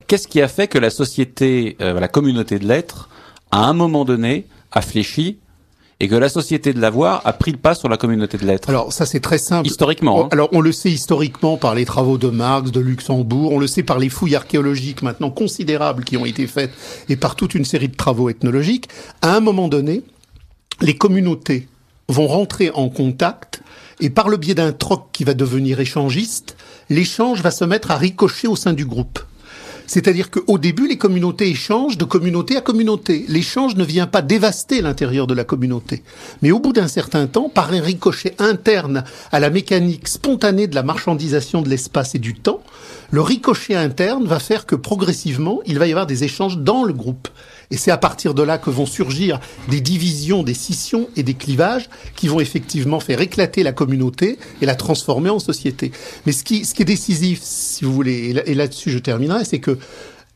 Qu'est-ce qui a fait que la société, la communauté de l'être, à un moment donné, a fléchi et que la société de l'avoir a pris le pas sur la communauté de l'être? Alors ça c'est très simple. Historiquement. Alors on le sait historiquement par les travaux de Marx, de Luxembourg, on le sait par les fouilles archéologiques maintenant considérables qui ont été faites et par toute une série de travaux ethnologiques. À un moment donné, les communautés vont rentrer en contact et par le biais d'un troc qui va devenir échangiste, l'échange va se mettre à ricocher au sein du groupe. C'est-à-dire qu'au début, les communautés échangent de communauté à communauté. L'échange ne vient pas dévaster l'intérieur de la communauté. Mais au bout d'un certain temps, par un ricochet interne à la mécanique spontanée de la marchandisation de l'espace et du temps, le ricochet interne va faire que progressivement, il va y avoir des échanges dans le groupe. Et c'est à partir de là que vont surgir des divisions, des scissions et des clivages qui vont effectivement faire éclater la communauté et la transformer en société. Mais ce qui est décisif, si vous voulez, et là-dessus je terminerai, c'est que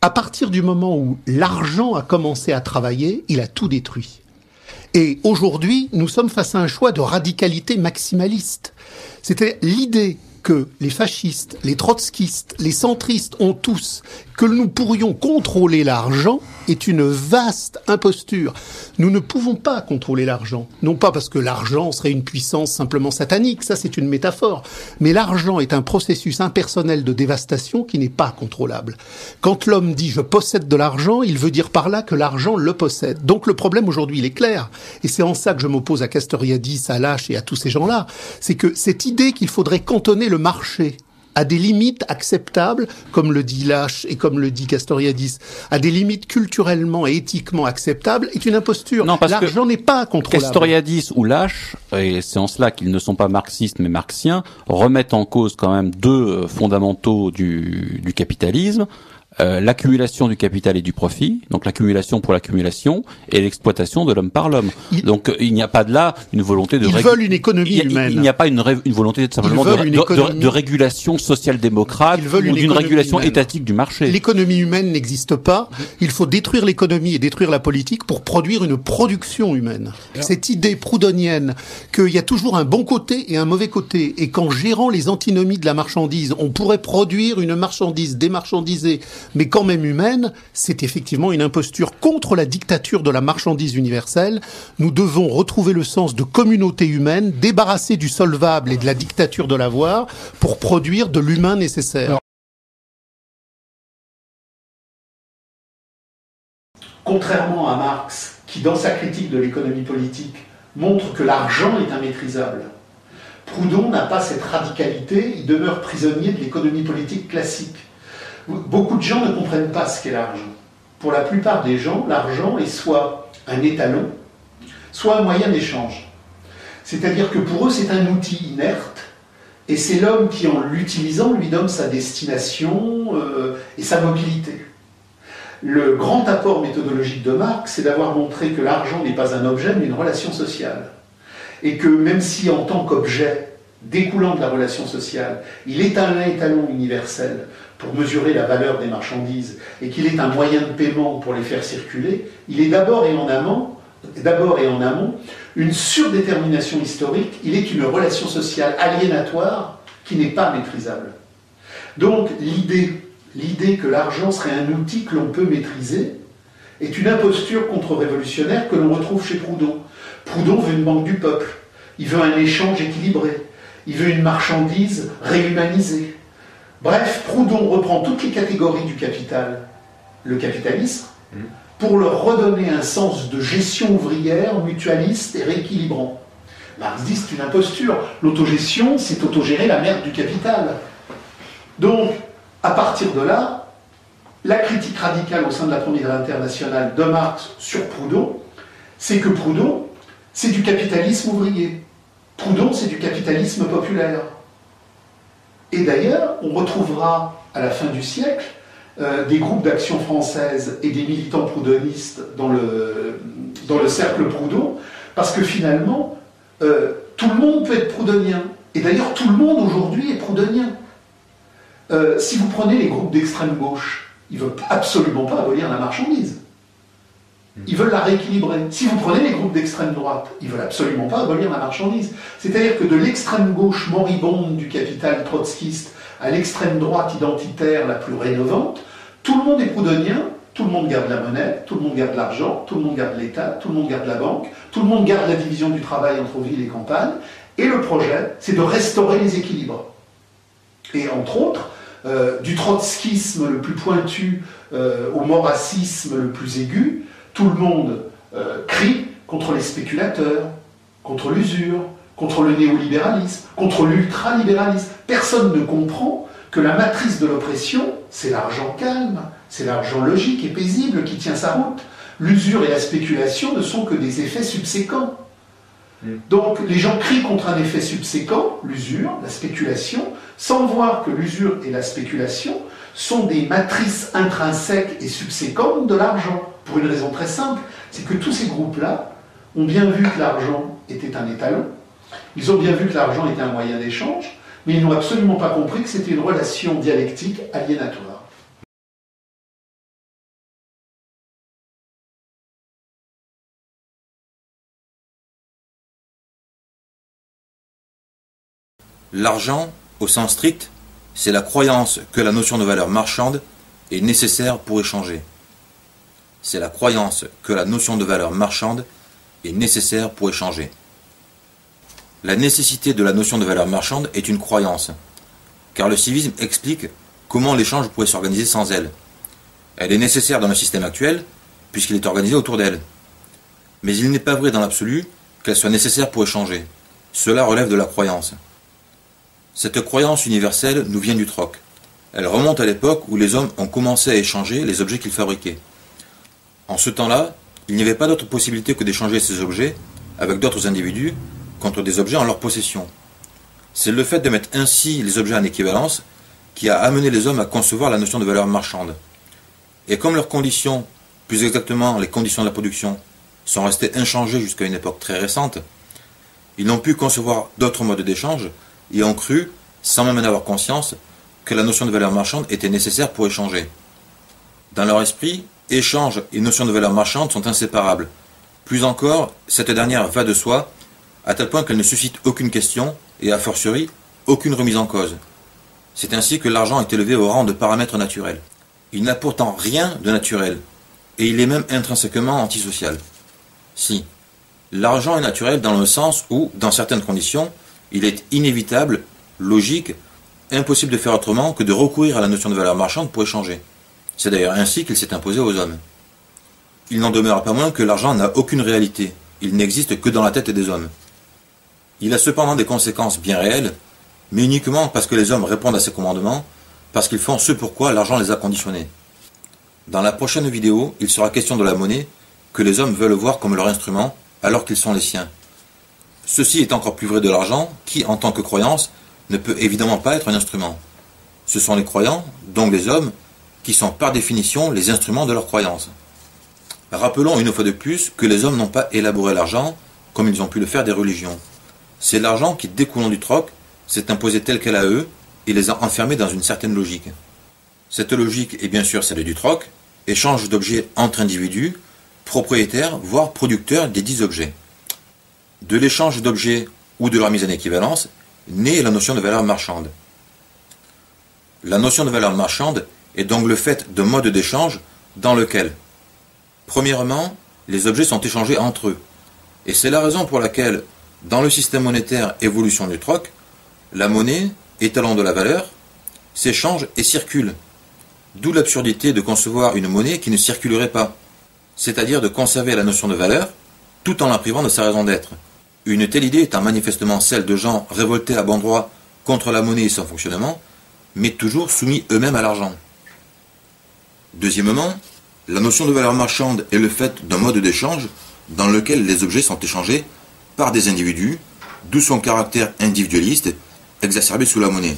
à partir du moment où l'argent a commencé à travailler, il a tout détruit. Et aujourd'hui, nous sommes face à un choix de radicalité maximaliste. C'était l'idée que les fascistes, les trotskistes, les centristes ont tous, que nous pourrions contrôler l'argent est une vaste imposture. Nous ne pouvons pas contrôler l'argent. Non pas parce que l'argent serait une puissance simplement satanique, ça c'est une métaphore. Mais l'argent est un processus impersonnel de dévastation qui n'est pas contrôlable. Quand l'homme dit « je possède de l'argent », il veut dire par là que l'argent le possède. Donc le problème aujourd'hui, il est clair. Et c'est en ça que je m'oppose à Castoriadis, à Lasch et à tous ces gens-là. C'est que cette idée qu'il faudrait cantonner le marché à des limites acceptables, comme le dit Lasch et comme le dit Castoriadis, à des limites culturellement et éthiquement acceptables, est une imposture. Non, parce l'argent n'est pas contrôlable. Castoriadis ou Lasch, et c'est en cela qu'ils ne sont pas marxistes mais marxiens, remettent en cause quand même deux fondamentaux du capitalisme. L'accumulation du capital et du profit, donc l'accumulation pour l'accumulation, et l'exploitation de l'homme par l'homme. Donc il n'y a pas de là une volonté de... Ils veulent une économie humaine. Il n'y a pas une volonté simplement de régulation social-démocrate ou d'une régulation étatique du marché. L'économie humaine n'existe pas. Il faut détruire l'économie et détruire la politique pour produire une production humaine. Cette idée proudhonienne qu'il y a toujours un bon côté et un mauvais côté, et qu'en gérant les antinomies de la marchandise, on pourrait produire une marchandise démarchandisée, mais quand même humaine, c'est effectivement une imposture contre la dictature de la marchandise universelle. Nous devons retrouver le sens de communauté humaine, débarrasser du solvable et de la dictature de l'avoir pour produire de l'humain nécessaire. Contrairement à Marx, qui dans sa critique de l'économie politique montre que l'argent est immaîtrisable, Proudhon n'a pas cette radicalité, il demeure prisonnier de l'économie politique classique. Beaucoup de gens ne comprennent pas ce qu'est l'argent. Pour la plupart des gens, l'argent est soit un étalon, soit un moyen d'échange. C'est-à-dire que pour eux, c'est un outil inerte, et c'est l'homme qui, en l'utilisant, lui donne sa destination et sa mobilité. Le grand apport méthodologique de Marx, c'est d'avoir montré que l'argent n'est pas un objet, mais une relation sociale. Et que même si, en tant qu'objet découlant de la relation sociale, il est un étalon universel pour mesurer la valeur des marchandises et qu'il est un moyen de paiement pour les faire circuler, il est d'abord et en amont une surdétermination historique, il est une relation sociale aliénatoire qui n'est pas maîtrisable. Donc l'idée que l'argent serait un outil que l'on peut maîtriser est une imposture contre-révolutionnaire que l'on retrouve chez Proudhon. Proudhon veut une banque du peuple, il veut un échange équilibré, il veut une marchandise réhumanisée. Bref, Proudhon reprend toutes les catégories du capital, le capitalisme, pour leur redonner un sens de gestion ouvrière, mutualiste et rééquilibrant. Marx dit c'est une imposture. L'autogestion, c'est autogérer la merde du capital. Donc, à partir de là, la critique radicale au sein de la Première Internationale de Marx sur Proudhon, c'est que Proudhon, c'est du capitalisme ouvrier. Proudhon, c'est du capitalisme populaire. Et d'ailleurs, on retrouvera à la fin du siècle des groupes d'action française et des militants proudhonistes dans le cercle Proudhon, parce que finalement, tout le monde peut être proudhonien. Et d'ailleurs, tout le monde aujourd'hui est proudhonien. Si vous prenez les groupes d'extrême gauche, ils ne veulent absolument pas abolir la marchandise. Ils veulent la rééquilibrer. Si vous prenez les groupes d'extrême droite, ils ne veulent absolument pas abolir la marchandise. C'est-à-dire que de l'extrême gauche moribonde du capital trotskiste à l'extrême droite identitaire la plus rénovante, Tout le monde est proudhonien, tout le monde garde la monnaie, tout le monde garde l'argent, tout le monde garde l'État, tout le monde garde la banque, tout le monde garde la division du travail entre ville et campagne, et le projet, c'est de restaurer les équilibres. Et entre autres, du trotskisme le plus pointu au maurassisme le plus aigu, tout le monde crie contre les spéculateurs, contre l'usure, contre le néolibéralisme, contre l'ultralibéralisme. Personne ne comprend que la matrice de l'oppression, c'est l'argent calme, c'est l'argent logique et paisible qui tient sa route. L'usure et la spéculation ne sont que des effets subséquents. Donc les gens crient contre un effet subséquent, l'usure, la spéculation, sans voir que l'usure et la spéculation sont des matrices intrinsèques et subséquentes de l'argent. Pour une raison très simple, c'est que tous ces groupes-là ont bien vu que l'argent était un étalon, ils ont bien vu que l'argent était un moyen d'échange, mais ils n'ont absolument pas compris que c'était une relation dialectique aliénatoire. L'argent, au sens strict, c'est la croyance que la notion de valeur marchande est nécessaire pour échanger. C'est la croyance que la notion de valeur marchande est nécessaire pour échanger. La nécessité de la notion de valeur marchande est une croyance, car le civisme explique comment l'échange pourrait s'organiser sans elle. Elle est nécessaire dans le système actuel, puisqu'il est organisé autour d'elle. Mais il n'est pas vrai dans l'absolu qu'elle soit nécessaire pour échanger. Cela relève de la croyance. Cette croyance universelle nous vient du troc. Elle remonte à l'époque où les hommes ont commencé à échanger les objets qu'ils fabriquaient. En ce temps-là, il n'y avait pas d'autre possibilité que d'échanger ces objets avec d'autres individus contre des objets en leur possession. C'est le fait de mettre ainsi les objets en équivalence qui a amené les hommes à concevoir la notion de valeur marchande. Et comme leurs conditions, plus exactement les conditions de la production, sont restées inchangées jusqu'à une époque très récente, ils n'ont pu concevoir d'autres modes d'échange et ont cru, sans même en avoir conscience, que la notion de valeur marchande était nécessaire pour échanger. Dans leur esprit, échange et notion de valeur marchande sont inséparables. Plus encore, cette dernière va de soi, à tel point qu'elle ne suscite aucune question et, a fortiori, aucune remise en cause. C'est ainsi que l'argent est élevé au rang de paramètre naturel. Il n'a pourtant rien de naturel, et il est même intrinsèquement antisocial. Si, l'argent est naturel dans le sens où, dans certaines conditions, il est inévitable, logique, impossible de faire autrement que de recourir à la notion de valeur marchande pour échanger. C'est d'ailleurs ainsi qu'il s'est imposé aux hommes. Il n'en demeure pas moins que l'argent n'a aucune réalité, il n'existe que dans la tête des hommes. Il a cependant des conséquences bien réelles, mais uniquement parce que les hommes répondent à ses commandements, parce qu'ils font ce pourquoi l'argent les a conditionnés. Dans la prochaine vidéo, il sera question de la monnaie, que les hommes veulent voir comme leur instrument, alors qu'ils sont les siens. Ceci est encore plus vrai de l'argent, qui, en tant que croyance, ne peut évidemment pas être un instrument. Ce sont les croyants, donc les hommes, qui sont par définition les instruments de leur croyance. Rappelons une fois de plus que les hommes n'ont pas élaboré l'argent comme ils ont pu le faire des religions. C'est l'argent qui, découlant du troc, s'est imposé tel quel à eux et les a enfermés dans une certaine logique. Cette logique est bien sûr celle du troc, échange d'objets entre individus, propriétaires, voire producteurs des dits objets. De l'échange d'objets ou de leur mise en équivalence naît la notion de valeur marchande. La notion de valeur marchande est donc le fait d'un mode d'échange dans lequel, premièrement, les objets sont échangés entre eux. Et c'est la raison pour laquelle, dans le système monétaire évolution du troc, la monnaie, étalon de la valeur, s'échange et circule. D'où l'absurdité de concevoir une monnaie qui ne circulerait pas, c'est-à-dire de conserver la notion de valeur tout en la privant de sa raison d'être. Une telle idée étant manifestement celle de gens révoltés à bon droit contre la monnaie et son fonctionnement, mais toujours soumis eux-mêmes à l'argent. Deuxièmement, la notion de valeur marchande est le fait d'un mode d'échange dans lequel les objets sont échangés par des individus, d'où son caractère individualiste exacerbé sous la monnaie.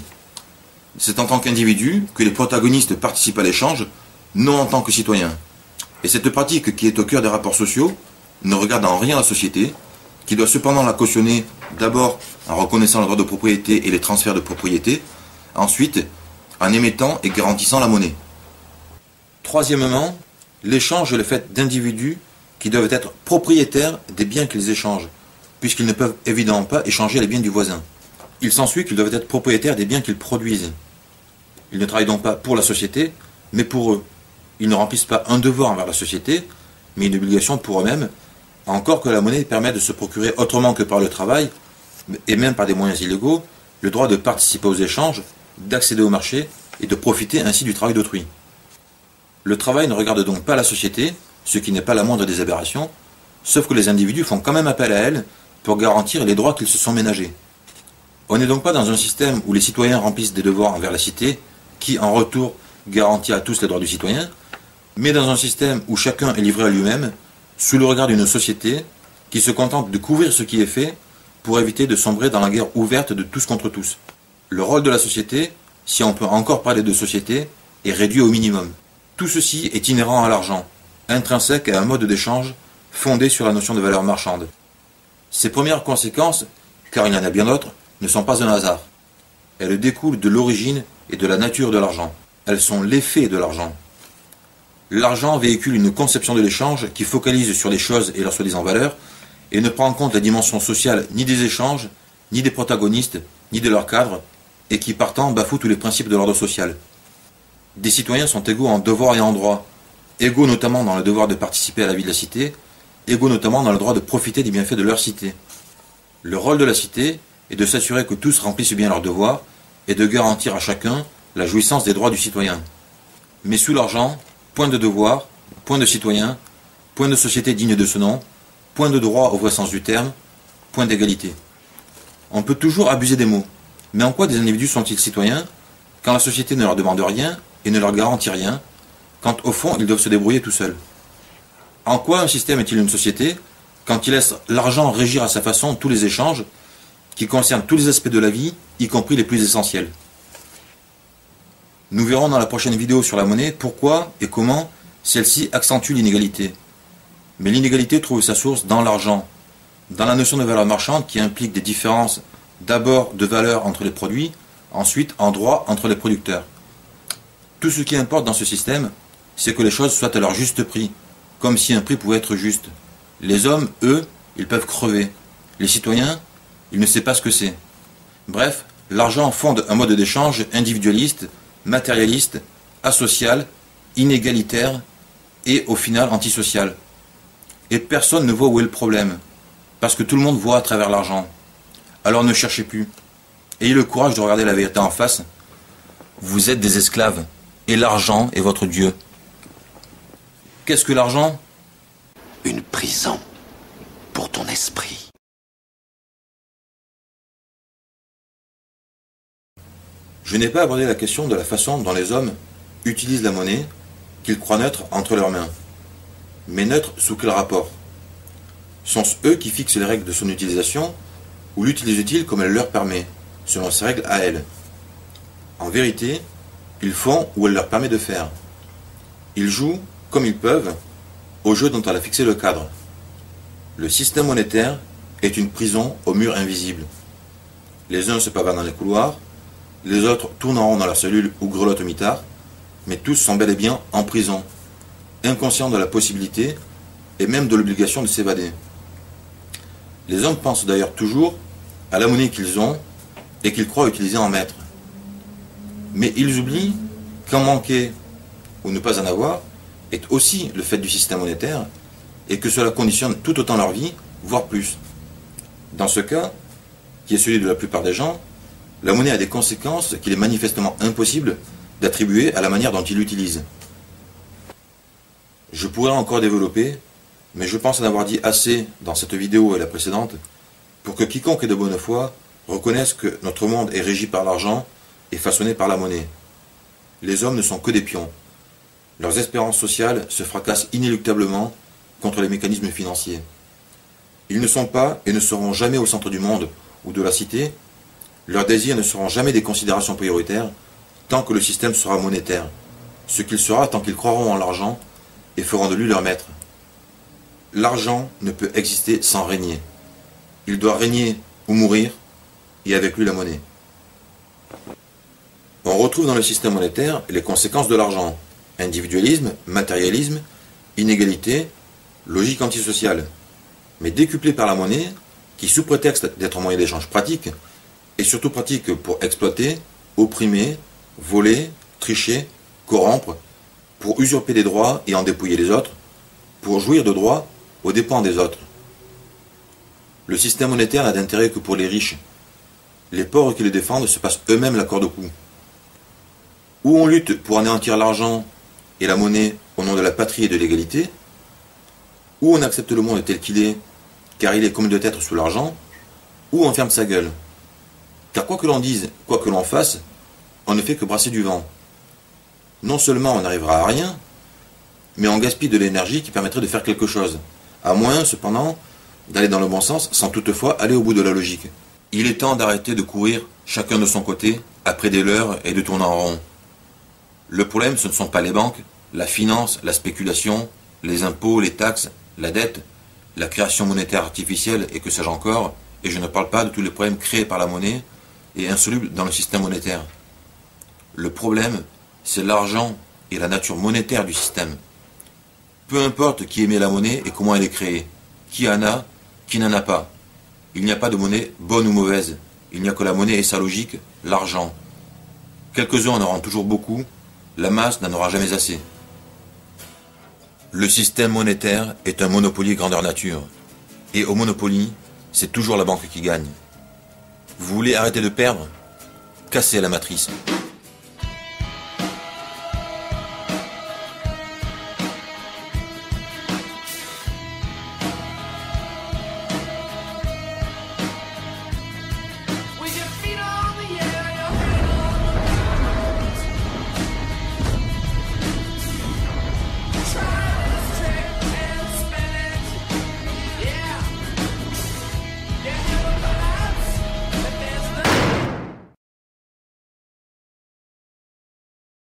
C'est en tant qu'individu que les protagonistes participent à l'échange, non en tant que citoyens. Et cette pratique qui est au cœur des rapports sociaux ne regarde en rien la société, qui doit cependant la cautionner d'abord en reconnaissant le droit de propriété et les transferts de propriété, ensuite en émettant et garantissant la monnaie. Troisièmement, l'échange est le fait d'individus qui doivent être propriétaires des biens qu'ils échangent, puisqu'ils ne peuvent évidemment pas échanger les biens du voisin. Il s'ensuit qu'ils doivent être propriétaires des biens qu'ils produisent. Ils ne travaillent donc pas pour la société, mais pour eux, Ils ne remplissent pas un devoir envers la société, mais une obligation pour eux-mêmes, encore que la monnaie permet de se procurer autrement que par le travail, et même par des moyens illégaux, le droit de participer aux échanges, d'accéder au marché et de profiter ainsi du travail d'autrui. Le travail ne regarde donc pas la société, ce qui n'est pas la moindre des aberrations, sauf que les individus font quand même appel à elle pour garantir les droits qu'ils se sont ménagés. On n'est donc pas dans un système où les citoyens remplissent des devoirs envers la cité, qui en retour garantit à tous les droits du citoyen, mais dans un système où chacun est livré à lui-même, sous le regard d'une société qui se contente de couvrir ce qui est fait pour éviter de sombrer dans la guerre ouverte de tous contre tous. Le rôle de la société, si on peut encore parler de société, est réduit au minimum. Tout ceci est inhérent à l'argent, intrinsèque à un mode d'échange fondé sur la notion de valeur marchande. Ces premières conséquences, car il y en a bien d'autres, ne sont pas un hasard. Elles découlent de l'origine et de la nature de l'argent. Elles sont l'effet de l'argent. L'argent véhicule une conception de l'échange qui focalise sur les choses et leur soi-disant valeur et ne prend en compte la dimension sociale ni des échanges, ni des protagonistes, ni de leur cadre, et qui partant bafoue tous les principes de l'ordre social. Des citoyens sont égaux en devoir et en droit, égaux notamment dans le devoir de participer à la vie de la cité, égaux notamment dans le droit de profiter des bienfaits de leur cité. Le rôle de la cité est de s'assurer que tous remplissent bien leurs devoirs et de garantir à chacun la jouissance des droits du citoyen. Mais sous l'argent, point de devoir, point de citoyen, point de société digne de ce nom, point de droit au vrai sens du terme, point d'égalité. On peut toujours abuser des mots, mais en quoi des individus sont-ils citoyens quand la société ne leur demande rien et ne leur garantit rien, quand au fond ils doivent se débrouiller tout seuls? En quoi un système est-il une société quand il laisse l'argent régir à sa façon tous les échanges qui concernent tous les aspects de la vie, y compris les plus essentiels? Nous verrons dans la prochaine vidéo sur la monnaie pourquoi et comment celle-ci accentue l'inégalité. Mais l'inégalité trouve sa source dans l'argent, dans la notion de valeur marchande qui implique des différences d'abord de valeur entre les produits, ensuite en droit entre les producteurs. Tout ce qui importe dans ce système, c'est que les choses soient à leur juste prix, comme si un prix pouvait être juste. Les hommes, eux, ils peuvent crever. Les citoyens, ils ne savent pas ce que c'est. Bref, l'argent fonde un mode d'échange individualiste, matérialiste, asocial, inégalitaire et au final antisocial. Et personne ne voit où est le problème, parce que tout le monde voit à travers l'argent. Alors ne cherchez plus. Ayez le courage de regarder la vérité en face. Vous êtes des esclaves, et l'argent est votre Dieu. Qu'est-ce que l'argent? Une prison pour ton esprit. Je n'ai pas abordé la question de la façon dont les hommes utilisent la monnaie qu'ils croient neutre entre leurs mains. Mais neutre sous quel rapport? Sont-ce eux qui fixent les règles de son utilisation ou l'utilisent-ils comme elle leur permet, selon ses règles à elles? En vérité, ils font ou elle leur permet de faire. Ils jouent, comme ils peuvent, au jeu dont elle a fixé le cadre. Le système monétaire est une prison aux murs invisibles. Les uns se pavanent dans les couloirs, les autres tournent en rond dans leur cellule ou grelottent au mitard, mais tous sont bel et bien en prison, inconscients de la possibilité et même de l'obligation de s'évader. Les hommes pensent d'ailleurs toujours à la monnaie qu'ils ont et qu'ils croient utiliser en maître. Mais ils oublient qu'en manquer ou ne pas en avoir est aussi le fait du système monétaire et que cela conditionne tout autant leur vie, voire plus. Dans ce cas, qui est celui de la plupart des gens, la monnaie a des conséquences qu'il est manifestement impossible d'attribuer à la manière dont ils l'utilisent. Je pourrais encore développer, mais je pense en avoir dit assez dans cette vidéo et la précédente pour que quiconque est de bonne foi reconnaisse que notre monde est régi par l'argent et façonné par la monnaie. Les hommes ne sont que des pions. Leurs espérances sociales se fracassent inéluctablement contre les mécanismes financiers. Ils ne sont pas et ne seront jamais au centre du monde ou de la cité. Leurs désirs ne seront jamais des considérations prioritaires tant que le système sera monétaire, ce qu'il sera tant qu'ils croiront en l'argent et feront de lui leur maître. L'argent ne peut exister sans régner. Il doit régner ou mourir, et avec lui la monnaie. On retrouve dans le système monétaire les conséquences de l'argent: individualisme, matérialisme, inégalité, logique antisociale, mais décuplée par la monnaie, qui sous prétexte d'être un moyen d'échange pratique, est surtout pratique pour exploiter, opprimer, voler, tricher, corrompre, pour usurper des droits et en dépouiller les autres, pour jouir de droits aux dépens des autres. Le système monétaire n'a d'intérêt que pour les riches. Les pauvres qui le défendent se passent eux-mêmes la corde au cou. Ou on lutte pour anéantir l'argent et la monnaie au nom de la patrie et de l'égalité, ou on accepte le monde tel qu'il est, car il est comme il doit être sous l'argent, ou on ferme sa gueule. Car quoi que l'on dise, quoi que l'on fasse, on ne fait que brasser du vent. Non seulement on n'arrivera à rien, mais on gaspille de l'énergie qui permettrait de faire quelque chose. À moins, cependant, d'aller dans le bon sens, sans toutefois aller au bout de la logique. Il est temps d'arrêter de courir, chacun de son côté, après des leurres et de tourner en rond. Le problème, ce ne sont pas les banques, la finance, la spéculation, les impôts, les taxes, la dette, la création monétaire artificielle et que sais-je encore, et je ne parle pas de tous les problèmes créés par la monnaie et insolubles dans le système monétaire. Le problème, c'est l'argent et la nature monétaire du système. Peu importe qui émet la monnaie et comment elle est créée, qui en a, qui n'en a pas. Il n'y a pas de monnaie bonne ou mauvaise, il n'y a que la monnaie et sa logique, l'argent. Quelques-uns en auront toujours beaucoup, la masse n'en aura jamais assez. Le système monétaire est un monopoly grandeur nature. Et au monopoly, c'est toujours la banque qui gagne. Vous voulez arrêter de perdre? Cassez la matrice.